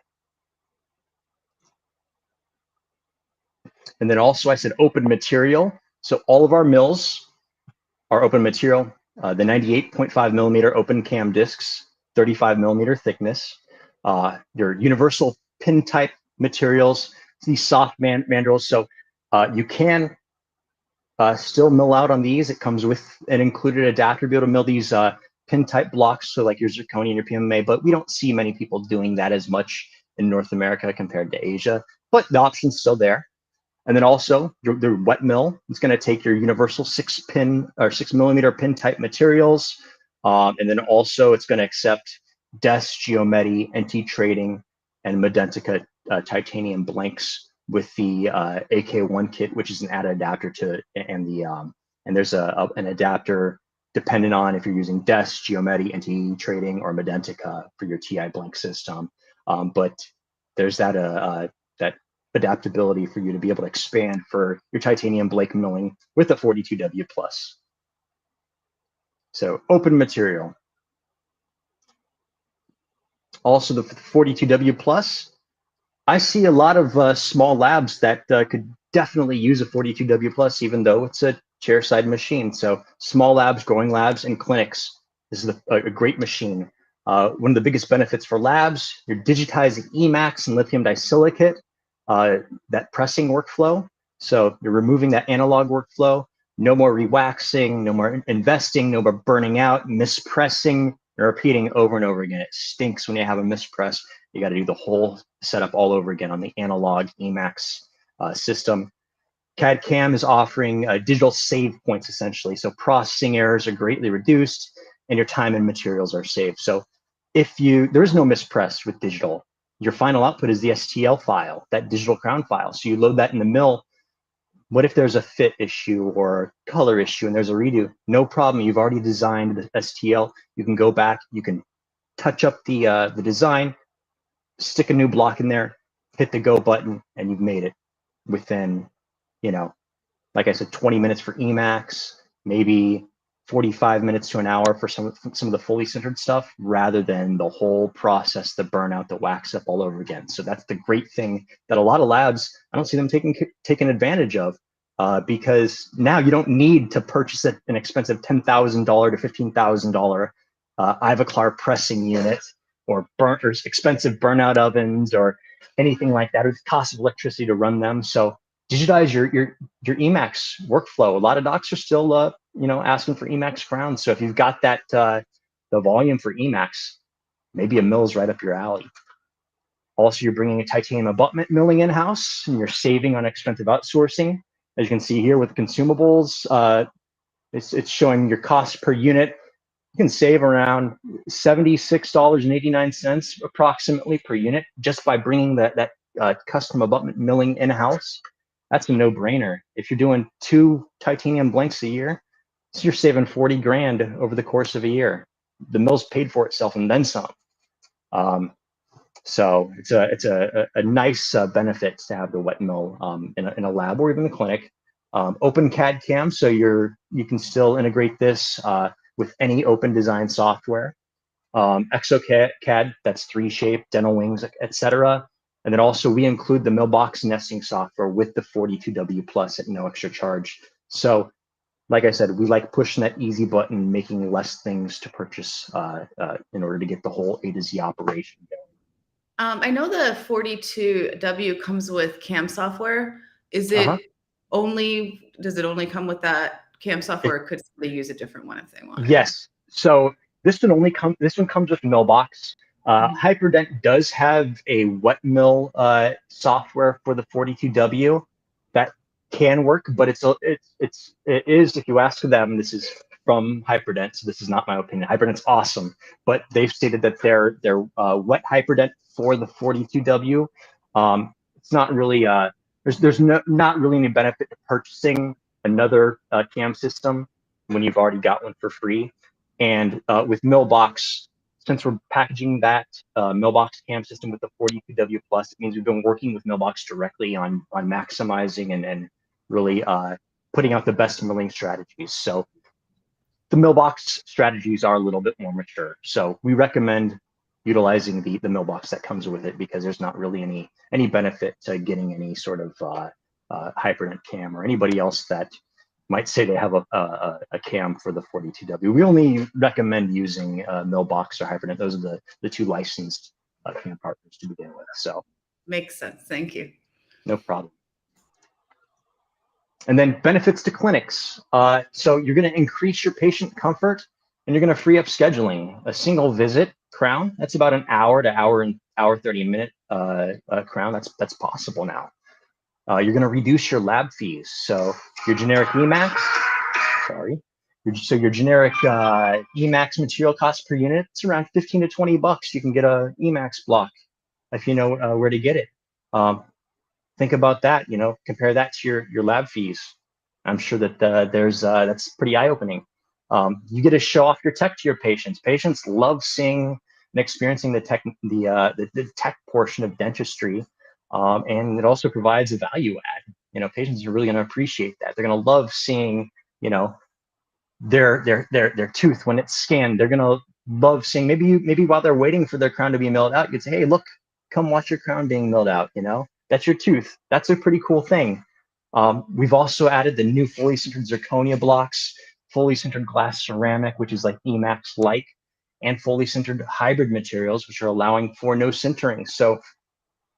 And then also I said open material. So all of our mills are open material. The 98.5 millimeter open cam discs, 35 millimeter thickness. Your universal pin type materials, these soft mandrels. So you can still mill out on these. It comes with an included adapter to be able to mill these pin type blocks, so like your zirconia and your PMMA, but we don't see many people doing that as much in North America compared to Asia, but the option's still there. And then also the wet mill is going to take your universal 6 millimeter pin type materials. And then also it's going to accept DES, Geometi, NT Trading, and Medentica titanium blanks with the AK1 kit, which is an added adapter to, and there's an adapter dependent on if you're using DES, Geometi, NT Trading, or Medentica for your TI blank system. But there's that adaptability for you to be able to expand for your titanium blank milling with the 42W plus. So open material. Also the 42W plus, I see a lot of small labs that could definitely use a 42W plus, even though it's a chairside machine. So small labs, growing labs, and clinics, this is a great machine. One of the biggest benefits for labs, you're digitizing Emacs and lithium disilicate, that pressing workflow. So you're removing that analog workflow, no more rewaxing, no more investing, no more burning out, mispressing, and repeating over and over again. It stinks when you have a mispress. You got to do the whole setup all over again on the analog Emacs system. CAD-CAM is offering digital save points, essentially. So processing errors are greatly reduced and your time and materials are saved. So there is no mispress with digital. Your final output is the STL file, that digital crown file. So you load that in the mill. What if there's a fit issue or color issue and there's a redo? No problem. You've already designed the STL. You can go back. You can touch up the design, stick a new block in there, hit the go button, and you've made it within, like I said, 20 minutes for Emacs, maybe 45 minutes to an hour for some of the fully centered stuff, rather than the whole process, the burnout, the wax up all over again. So that's the great thing that a lot of labs, I don't see them taking advantage of, because now you don't need to purchase an expensive $10,000 to $15,000 Ivoclar pressing unit, or expensive burnout ovens, or anything like that, or the cost of electricity to run them. So digitize your Emacs workflow. A lot of docs are still asking for Emacs crowns. So if you've got that the volume for Emacs, maybe a mill's right up your alley. Also, you're bringing a titanium abutment milling in-house, and you're saving on expensive outsourcing. As you can see here with consumables, it's showing your cost per unit. You can save around $76.89 approximately per unit just by bringing that custom abutment milling in-house. That's a no-brainer. If you're doing 2 titanium blanks a year, so you're saving 40 grand over the course of a year. The mill's paid for itself and then some. So it's a nice benefit to have the wet mill in a lab or even the clinic. Open CAD-CAM, so you can still integrate this with any open design software. ExoCAD, that's 3Shape, Dental Wings, etc. And then also we include the Mailbox nesting software with the 42W plus at no extra charge. So like I said, we like pushing that easy button, making less things to purchase in order to get the whole A to Z operation going. I know the 42W comes with CAM software. Is it only, does it only come with that CAM software, or could they use a different one if they wanted? Yes. So this one comes with Millbox. Hyperdent does have a wet mill software for the 42W that can work, but it is, if you ask them, this is from Hyperdent, so this is not my opinion. Hyperdent's awesome, but they've stated that their wet Hyperdent for the 42W, it's not really there's not really any benefit to purchasing another cam system when you've already got one for free. And with Millbox, since we're packaging that Millbox cam system with the 42W Plus, it means we've been working with Millbox directly on maximizing and really putting out the best milling strategies. So the Millbox strategies are a little bit more mature. So we recommend utilizing the Millbox that comes with it, because there's not really any benefit to getting any sort of Hyperdent cam or anybody else that might say they have a cam for the 42W. We only recommend using Millbox or Hyperdent. Those are the two licensed cam partners to begin with. So makes sense. Thank you. No problem. And then benefits to clinics. So you're going to increase your patient comfort, and you're going to free up scheduling. A single visit crown, that's about an hour to hour 30-minute crown. That's possible now. You're going to reduce your lab fees. So your generic EMAX, your generic EMAX material cost per unit, it's around 15 to 20 bucks. You can get a EMAX block if you know where to get it. Think about that, compare that to your lab fees. I'm sure that that's pretty eye-opening. You get to show off your tech to your patients. Patients love seeing and experiencing the tech portion of dentistry, and it also provides a value add. Patients are really going to appreciate that. They're going to love seeing, their tooth when it's scanned. They're going to love seeing, maybe while they're waiting for their crown to be milled out, you'd say, hey, look, come watch your crown being milled out. That's your tooth. That's a pretty cool thing. We've also added the new fully sintered zirconia blocks, fully sintered glass ceramic, which is like EMAX-like, and fully sintered hybrid materials, which are allowing for no sintering. So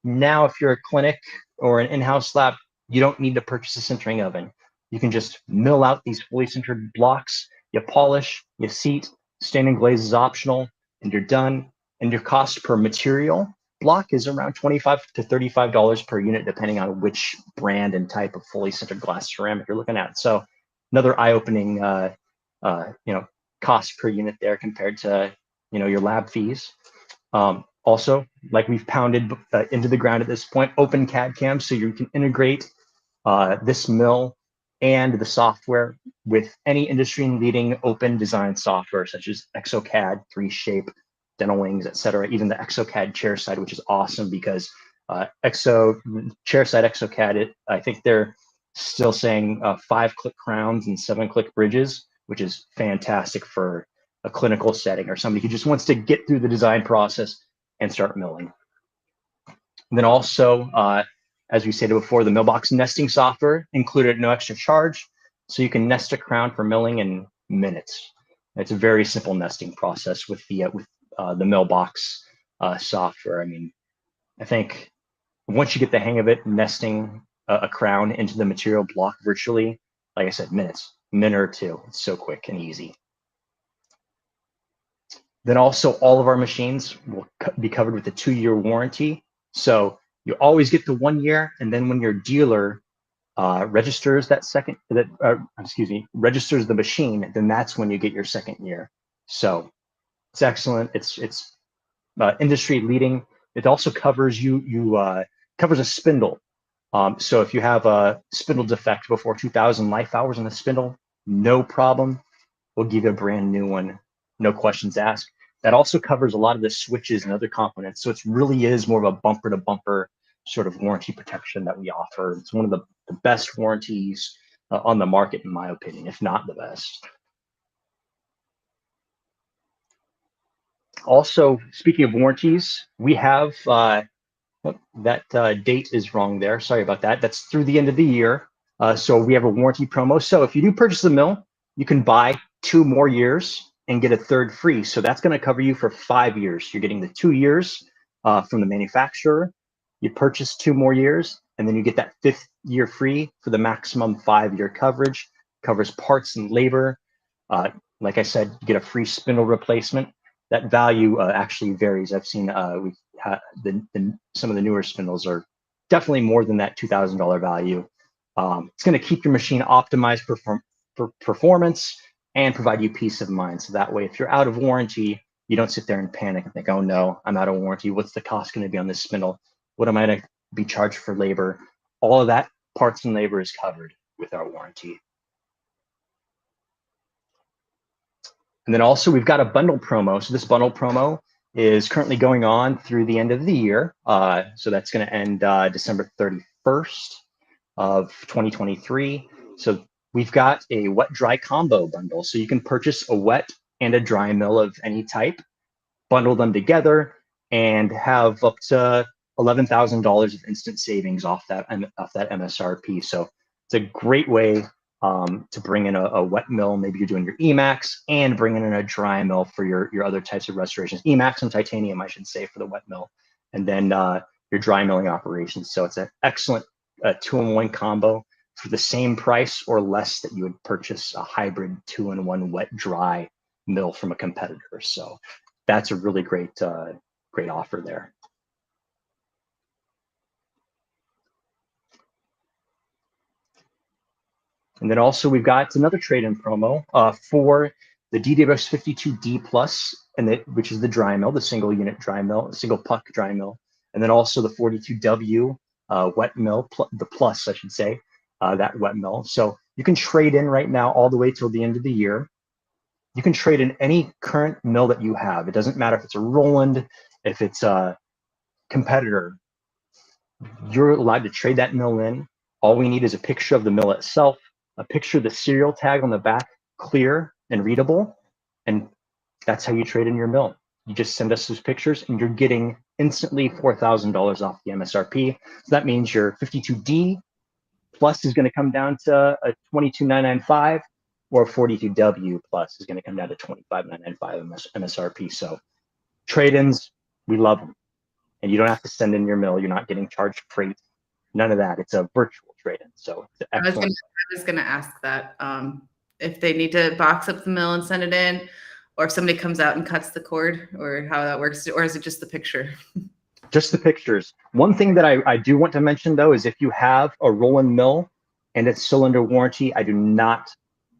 now if you're a clinic or an in-house lab, you don't need to purchase a sintering oven. You can just mill out these fully sintered blocks, you polish, you seat, stain and glaze is optional, and you're done. And your cost per material block is around $25 to $35 per unit, depending on which brand and type of fully sintered glass ceramic you're looking at. So another eye-opening, cost per unit there compared to, your lab fees. Also, like we've pounded into the ground at this point, open CAD CAM, so you can integrate this mill and the software with any industry-leading open design software, such as ExoCAD, 3Shape, Dental Wings, etc. Even the ExoCAD chairside, which is awesome because chairside ExoCAD, I think they're still saying 5-click crowns and 7-click bridges, which is fantastic for a clinical setting or somebody who just wants to get through the design process and start milling. And then also, as we stated before, the Millbox nesting software included at no extra charge, so you can nest a crown for milling in minutes. It's a very simple nesting process with the Millbox software. I mean, I think once you get the hang of it, nesting a crown into the material block virtually, like I said, minutes, minute or two. It's so quick and easy. Then also all of our machines will be covered with a 2-year warranty. So you always get the 1 year, and then when your dealer registers registers the machine, then that's when you get your 2nd year. So it's excellent. It's industry leading. It also covers covers a spindle. So if you have a spindle defect before 2,000 life hours on the spindle, no problem. We'll give you a brand new one, no questions asked. That also covers a lot of the switches and other components. So it really is more of a bumper to bumper sort of warranty protection that we offer. It's one of the best warranties on the market, in my opinion, if not the best. Also, speaking of warranties, we have that date is wrong there. Sorry about that. That's through the end of the year. So we have a warranty promo. So if you do purchase the mill, you can buy 2 more years and get a third free. So that's going to cover you for 5 years. You're getting the 2 years from the manufacturer. You purchase 2 more years, and then you get that 5th year free for the maximum 5-year coverage. Covers parts and labor. Like I said, you get a free spindle replacement. That value actually varies. I've seen some of the newer spindles are definitely more than that $2,000 value. It's going to keep your machine optimized for performance and provide you peace of mind. So that way, if you're out of warranty, you don't sit there and panic and think, oh no, I'm out of warranty. What's the cost going to be on this spindle? What am I going to be charged for labor? All of that parts and labor is covered with our warranty. And then also we've got a bundle promo. So this bundle promo is currently going on through the end of the year. So that's going to end December 31st of 2023. So we've got a wet dry combo bundle. So you can purchase a wet and a dry mill of any type, bundle them together, and have up to $11,000 of instant savings off that MSRP. So it's a great way to bring in a wet mill. Maybe you're doing your Emax and bringing in a dry mill for your other types of restorations. Emax and titanium, I should say, for the wet mill, and then your dry milling operations. So it's an excellent 2-in-1 combo for the same price or less that you would purchase a hybrid 2-in-1 wet dry mill from a competitor. So that's a really great offer there. And then also we've got another trade-in promo for the DWX52D Plus, which is the dry mill, the single unit dry mill, single puck dry mill, and then also the 42W wet mill, the Plus, I should say, that wet mill. So you can trade in right now all the way till the end of the year. You can trade in any current mill that you have. It doesn't matter if it's a Roland, if it's a competitor. You're allowed to trade that mill in. All we need is a picture of the mill itself, a picture of the serial tag on the back, clear and readable, and that's how you trade in your mill. You just send us those pictures and you're getting instantly $4,000 off the MSRP. So that means your 52D Plus is going to come down to a 22,995, or 42W Plus is going to come down to 25,995 MSRP. So trade-ins, we love them. And you don't have to send in your mill. You're not getting charged freight. None of that. It's a virtual trade-in. So it's excellent. I was going to ask that if they need to box up the mill and send it in, or if somebody comes out and cuts the cord, or how that works, or is it just the picture? Just the pictures. One thing that I do want to mention, though, is if you have a Roland mill and it's still under warranty, I do not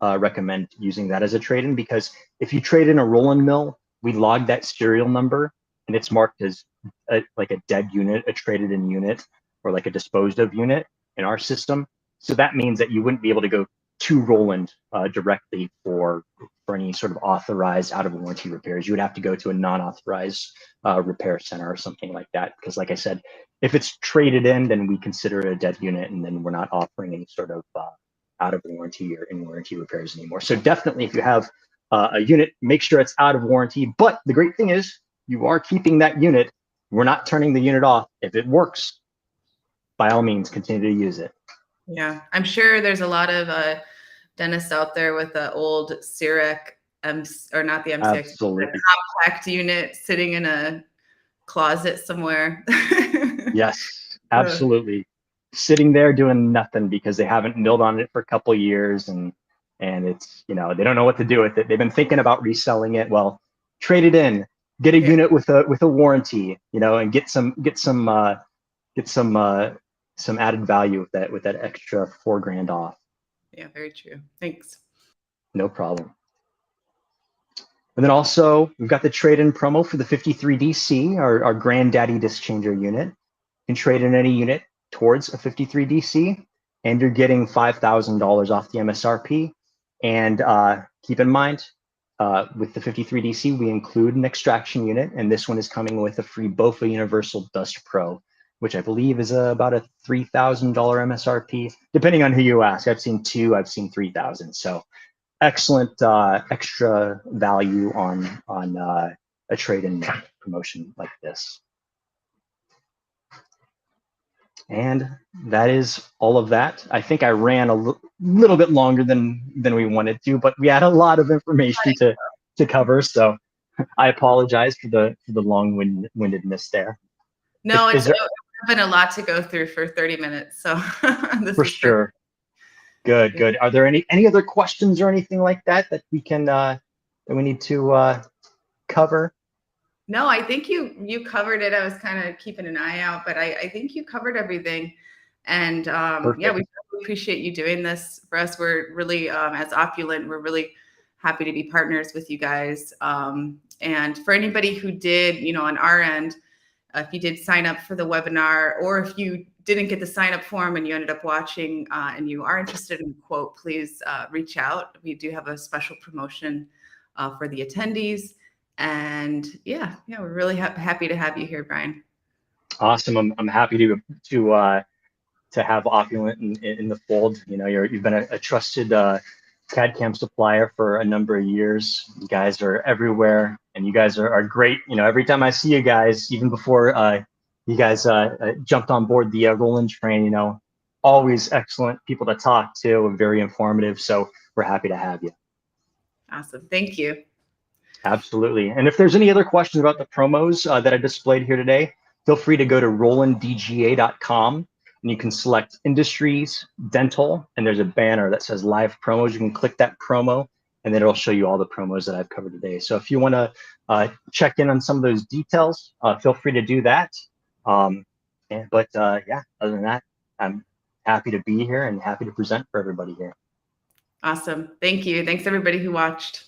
recommend using that as a trade-in, because if you trade in a Roland mill, we log that serial number and it's marked as like a dead unit, a traded in unit, or like a disposed of unit in our system. So that means that you wouldn't be able to go to Roland directly for any sort of authorized out of warranty repairs. You would have to go to a non-authorized repair center or something like that. Because like I said, if it's traded in, then we consider it a dead unit, and then we're not offering any sort of out of warranty or in warranty repairs anymore. So definitely, if you have a unit, make sure it's out of warranty. But the great thing is you are keeping that unit. We're not turning the unit off. If it works, by all means, continue to use it. Yeah, I'm sure there's a lot of dentists out there with the old CIREC, or not the MCX, absolutely, compact unit sitting in a closet somewhere. Yes, absolutely. Sitting there doing nothing because they haven't milled on it for a couple of years, and it's, you know, they don't know what to do with it. They've been thinking about reselling it. Well, trade it in, get a unit with a warranty, you know, and get some added value with that extra $4,000 off. Yeah, very true. Thanks. No problem. And then also we've got the trade-in promo for the 53DC, our granddaddy disc changer unit. You can trade in any unit towards a 53DC, and you're getting $5,000 off the MSRP. And keep in mind, with the 53DC, we include an extraction unit, and this one is coming with a free BOFA Universal Dust Pro, which I believe is about a $3,000 MSRP, depending on who you ask. I've seen 2, I've seen 3,000. So excellent extra value on a trade-in promotion like this. And that is all of that. I think I ran a little bit longer than we wanted to, but we had a lot of information to cover. So I apologize for the long-windedness there. No, it's been a lot to go through for 30 minutes. So this for is sure. Good, good. Are there any other questions or anything like that we can that we need to cover? No, I think you covered it. I was kind of keeping an eye out, but I think you covered everything. And yeah, we appreciate you doing this for us. We're really, as Opulent, we're really happy to be partners with you guys. And for anybody who did, you know, on our end, if you did sign up for the webinar, or if you didn't get the sign up form and you ended up watching and you are interested in a quote, please reach out. We do have a special promotion for the attendees. And yeah, we're really happy to have you here, Brian. Awesome. I'm happy to have Opulent in the fold. You know, you've been a trusted CAD CAM supplier for a number of years. You guys are everywhere, and you guys are great. You know, every time I see you guys, even before you guys jumped on board the Roland train, you know, always excellent people to talk to, very informative. So we're happy to have you. Awesome. Thank you. Absolutely. And if there's any other questions about the promos that I displayed here today, feel free to go to rolanddga.com and you can select industries, dental, and there's a banner that says live promos. You can click that promo and then it'll show you all the promos that I've covered today. So if you want to check in on some of those details, feel free to do that. Yeah, other than that, I'm happy to be here and happy to present for everybody here. Awesome. Thank you. Thanks everybody who watched.